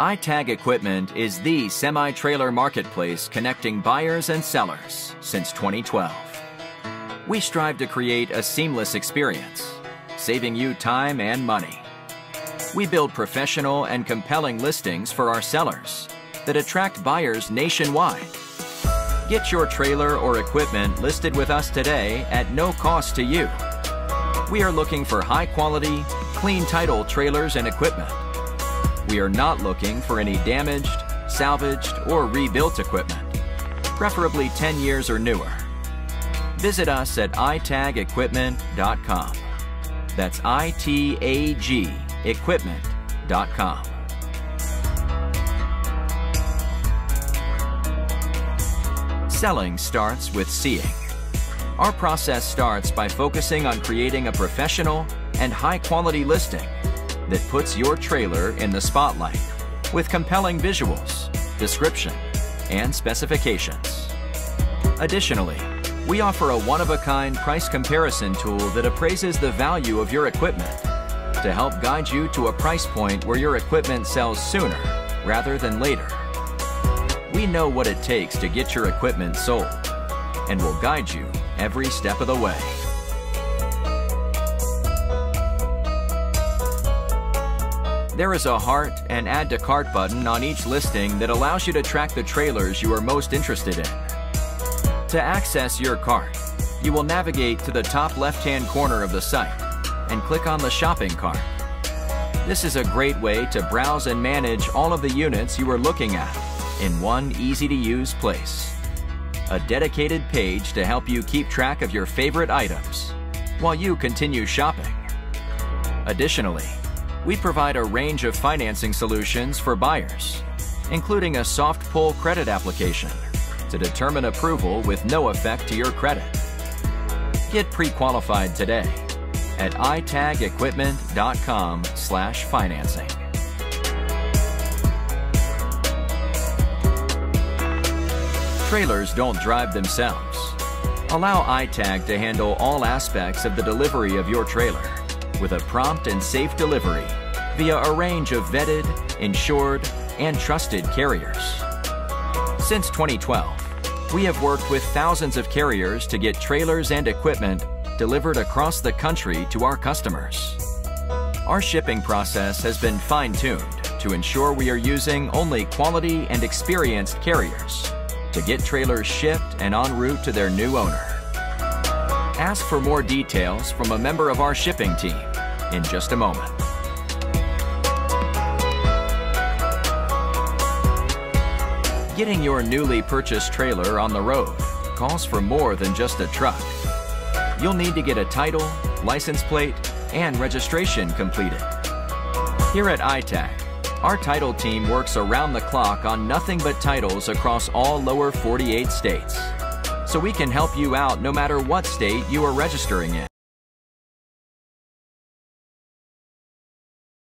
iTag Equipment is the semi-trailer marketplace connecting buyers and sellers since 2012. We strive to create a seamless experience, saving you time and money. We build professional and compelling listings for our sellers that attract buyers nationwide. Get your trailer or equipment listed with us today at no cost to you. We are looking for high-quality, clean title trailers and equipment. We are not looking for any damaged, salvaged, or rebuilt equipment, preferably 10 years or newer. Visit us at itagequipment.com. That's ITAG equipment.com. Selling starts with seeing. Our process starts by focusing on creating a professional and high-quality listing that puts your trailer in the spotlight with compelling visuals, description, and specifications. Additionally, we offer a one-of-a-kind price comparison tool that appraises the value of your equipment to help guide you to a price point where your equipment sells sooner rather than later. We know what it takes to get your equipment sold and will guide you every step of the way. There is a heart and add to cart button on each listing that allows you to track the trailers you are most interested in. To access your cart, you will navigate to the top left-hand corner of the site and click on the shopping cart. This is a great way to browse and manage all of the units you are looking at in one easy-to-use place. A dedicated page to help you keep track of your favorite items while you continue shopping. Additionally, we provide a range of financing solutions for buyers, including a soft pull credit application to determine approval with no effect to your credit. Get pre-qualified today at itagequipment.com/financing. Trailers don't drive themselves. Allow iTag to handle all aspects of the delivery of your trailer with a prompt and safe delivery via a range of vetted, insured, and trusted carriers. Since 2012, we have worked with thousands of carriers to get trailers and equipment delivered across the country to our customers. Our shipping process has been fine-tuned to ensure we are using only quality and experienced carriers to get trailers shipped and en route to their new owner. Ask for more details from a member of our shipping team in just a moment. Getting your newly purchased trailer on the road calls for more than just a truck. You'll need to get a title, license plate, and registration completed. Here at iTag, our title team works around the clock on nothing but titles across all lower 48 states, so we can help you out no matter what state you are registering in.